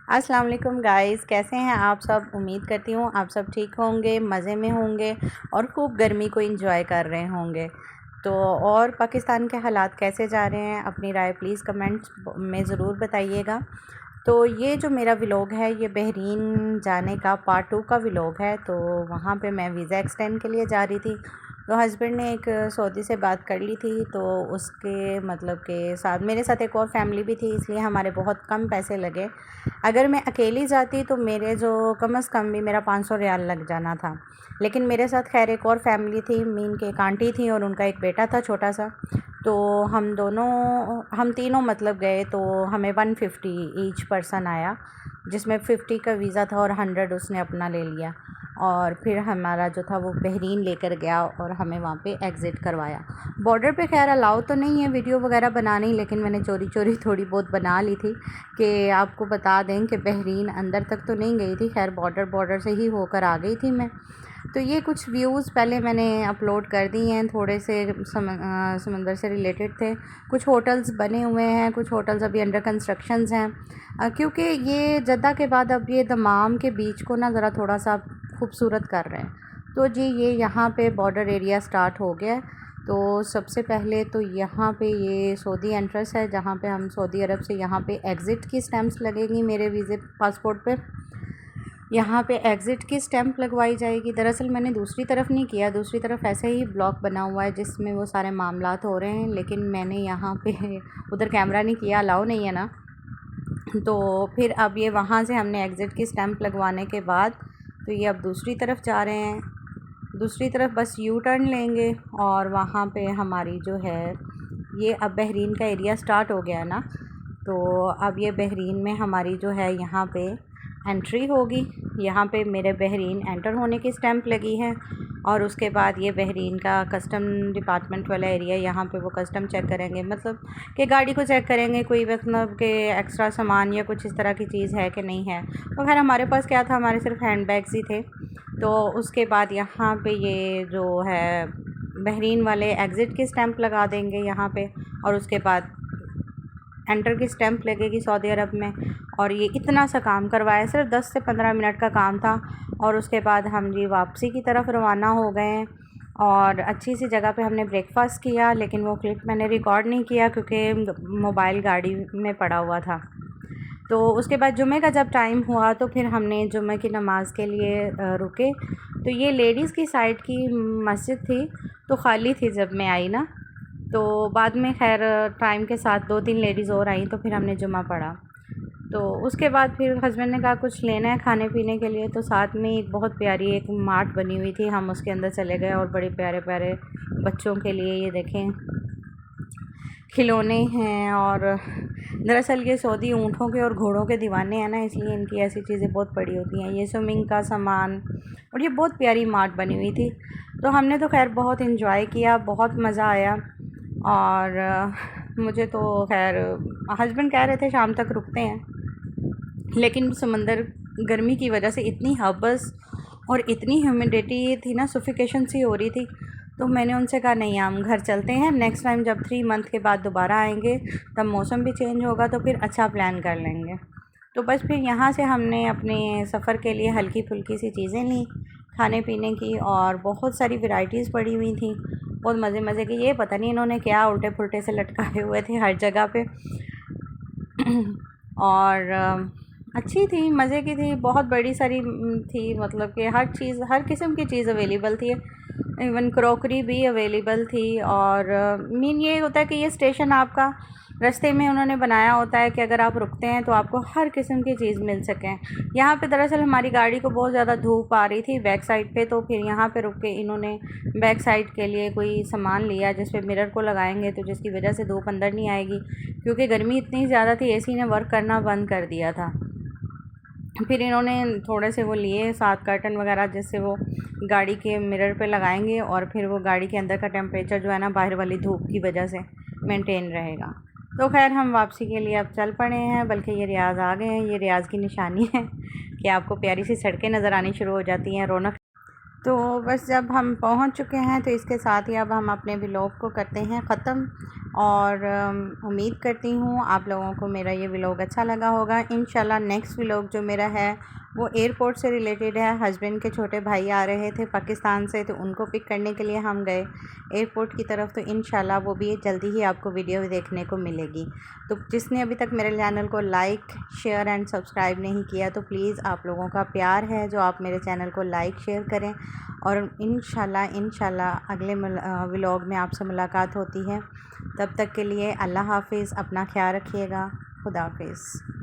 अस्सलाम वालेकुम गाइस, कैसे हैं आप सब। उम्मीद करती हूँ आप सब ठीक होंगे, मज़े में होंगे और खूब गर्मी को एंजॉय कर रहे होंगे। तो और पाकिस्तान के हालात कैसे जा रहे हैं, अपनी राय प्लीज़ कमेंट्स में ज़रूर बताइएगा। तो ये जो मेरा व्लॉग है ये बहरीन जाने का पार्ट 2 का व्लॉग है। तो वहाँ पे मैं वीज़ा एक्सटेंड के लिए जा रही थी। तो हस्बैंड ने एक सऊदी से बात कर ली थी, तो उसके मतलब के साथ मेरे साथ एक और फैमिली भी थी, इसलिए हमारे बहुत कम पैसे लगे। अगर मैं अकेली जाती तो मेरे जो कम से कम भी मेरा 500 रियाल लग जाना था। लेकिन मेरे साथ खैर एक और फैमिली थी, मीन के एक आंटी थी और उनका एक बेटा था छोटा सा। तो हम तीनों मतलब गए, तो हमें 150 ईच पर्सन आया, जिसमें 50 का वीज़ा था और 100 उसने अपना ले लिया। और फिर हमारा जो था वो बहरीन लेकर गया और हमें वहाँ पे एग्ज़िट करवाया। बॉर्डर पे खैर अलाउ तो नहीं है वीडियो वगैरह बनानी, लेकिन मैंने चोरी चोरी थोड़ी बहुत बना ली थी कि आपको बता दें कि बहरीन अंदर तक तो नहीं गई थी, खैर बॉर्डर से ही होकर आ गई थी मैं। तो ये कुछ व्यूज़ पहले मैंने अपलोड कर दिए हैं, थोड़े से समंदर से रिलेटेड थे। कुछ होटल्स बने हुए हैं, कुछ होटल्स अभी अंडर कंस्ट्रक्शंस हैं, क्योंकि ये जद्दा के बाद अब ये दमाम के बीच को ना ज़रा थोड़ा सा खूबसूरत कर रहे हैं। तो जी ये यहाँ पे बॉर्डर एरिया स्टार्ट हो गया है। तो सबसे पहले तो यहाँ पे ये सऊदी एंट्रेंस है, जहाँ पे हम सऊदी अरब से यहाँ पे एग्ज़िट की स्टैम्प्स लगेंगी मेरे वीज़े पासपोर्ट पे। यहाँ पे एग्ज़िट की स्टैम्प लगवाई जाएगी। दरअसल मैंने दूसरी तरफ नहीं किया, दूसरी तरफ ऐसे ही ब्लॉक बना हुआ है जिसमें वो सारे मामलात हो रहे हैं, लेकिन मैंने यहाँ पे उधर कैमरा नहीं किया, अलाउ नहीं है ना। तो फिर अब ये वहाँ से हमने एग्ज़िट की स्टैम्प लगवाने के बाद तो ये अब दूसरी तरफ जा रहे हैं। दूसरी तरफ बस यू टर्न लेंगे और वहाँ पे हमारी जो है ये अब बहरीन का एरिया स्टार्ट हो गया है ना। तो अब ये बहरीन में हमारी जो है यहाँ पे एंट्री होगी। यहाँ पे मेरे बहरीन एंटर होने की स्टैम्प लगी है और उसके बाद ये बहरीन का कस्टम डिपार्टमेंट वाला एरिया, यहाँ पे वो कस्टम चेक करेंगे, मतलब कि गाड़ी को चेक करेंगे कोई मतलब कि एक्स्ट्रा सामान या कुछ इस तरह की चीज़ है कि नहीं है। तो खैर हमारे पास क्या था, हमारे सिर्फ हैंड बैग्स ही थे। तो उसके बाद यहाँ पे ये जो है बहरीन वाले एग्ज़िट की स्टैम्प लगा देंगे यहाँ पे, और उसके बाद एंटर की स्टैम्प लगेगी सऊदी अरब में। और ये इतना सा काम करवाया, सिर्फ 10 से 15 मिनट का काम था। और उसके बाद हम जी वापसी की तरफ रवाना हो गए हैं और अच्छी सी जगह पे हमने ब्रेकफास्ट किया, लेकिन वो क्लिप मैंने रिकॉर्ड नहीं किया क्योंकि मोबाइल गाड़ी में पड़ा हुआ था। तो उसके बाद जुमे का जब टाइम हुआ तो फिर हमने जुमे की नमाज़ के लिए रुके। तो ये लेडीज़ की साइड की मस्जिद थी, तो ख़ाली थी जब मैं आई ना। तो बाद में खैर टाइम के साथ 2-3 लेडीज़ और आई, तो फिर हमने जुमा पढ़ा। तो उसके बाद फिर हस्बैंड ने कहा कुछ लेना है खाने पीने के लिए, तो साथ में एक बहुत प्यारी एक मार्ट बनी हुई थी, हम उसके अंदर चले गए और बड़े प्यारे प्यारे बच्चों के लिए ये देखें खिलौने हैं। और दरअसल ये सऊदी ऊँटों के और घोड़ों के दीवाने हैं ना, इसलिए इनकी ऐसी चीज़ें बहुत पड़ी होती हैं। ये स्विमिंग का सामान, और ये बहुत प्यारी मार्ट बनी हुई थी। तो हमने तो खैर बहुत इन्जॉय किया, बहुत मज़ा आया। और मुझे तो खैर हस्बैंड कह रहे थे शाम तक रुकते हैं, लेकिन समंदर गर्मी की वजह से इतनी हबस और इतनी ह्यूमिडिटी थी ना, सफोकेशन सी हो रही थी। तो मैंने उनसे कहा नहीं हम घर चलते हैं, नेक्स्ट टाइम जब 3 मंथ के बाद दोबारा आएंगे तब मौसम भी चेंज होगा तो फिर अच्छा प्लान कर लेंगे। तो बस फिर यहाँ से हमने अपने सफ़र के लिए हल्की फुल्की सी चीज़ें ली खाने पीने की, और बहुत सारी वैरायटीज़ पड़ी हुई थी, बहुत मज़े मज़े की। ये पता नहीं इन्होंने क्या उल्टे पुल्टे से लटकाए हुए थे हर जगह पे। और अच्छी थी, मज़े की थी, बहुत बड़ी सारी थी, मतलब कि हर चीज़ हर किस्म की चीज़ अवेलेबल थी, इवन क्रॉकरी भी अवेलेबल थी। और मीन ये होता है कि ये स्टेशन आपका रास्ते में उन्होंने बनाया होता है कि अगर आप रुकते हैं तो आपको हर किस्म की चीज़ मिल सकें। यहाँ पे दरअसल हमारी गाड़ी को बहुत ज़्यादा धूप आ रही थी बैक साइड पे, तो फिर यहाँ पे रुक के इन्होंने बैक साइड के लिए कोई सामान लिया जिस पे मिरर को लगाएंगे, तो जिसकी वजह से धूप अंदर नहीं आएगी, क्योंकि गर्मी इतनी ज़्यादा थी एसी ने वर्क करना बंद कर दिया था। फिर इन्होंने थोड़े से वो लिए साथ कर्टन वगैरह, जिससे वो गाड़ी के मिरर पे लगाएंगे और फिर वो गाड़ी के अंदर का टेम्परेचर जो है ना बाहर वाली धूप की वजह से मेंटेन रहेगा। तो खैर हम वापसी के लिए अब चल पड़े हैं, बल्कि ये रियाज़ आ गए हैं। ये रियाज़ की निशानी है कि आपको प्यारी सी सड़कें नज़र आनी शुरू हो जाती हैं, रौनक। तो बस जब हम पहुंच चुके हैं तो इसके साथ ही अब हम अपने व्लॉग को करते हैं ख़त्म। और उम्मीद करती हूँ आप लोगों को मेरा ये व्लॉग अच्छा लगा होगा। इंशाल्लाह नेक्स्ट व्लॉग जो मेरा है वो एयरपोर्ट से रिलेटेड है। हस्बैंड के छोटे भाई आ रहे थे पाकिस्तान से, तो उनको पिक करने के लिए हम गए एयरपोर्ट की तरफ। तो इंशाल्लाह वो भी जल्दी ही आपको वीडियो देखने को मिलेगी। तो जिसने अभी तक मेरे चैनल को लाइक शेयर एंड सब्सक्राइब नहीं किया, तो प्लीज़ आप लोगों का प्यार है जो आप मेरे चैनल को लाइक शेयर करें। और इंशाल्लाह अगले व्लॉग में आपसे मुलाकात होती है। तब तक के लिए अल्लाह हाफ़िज़, अपना ख्याल रखिएगा। खुदा हाफ़िज़।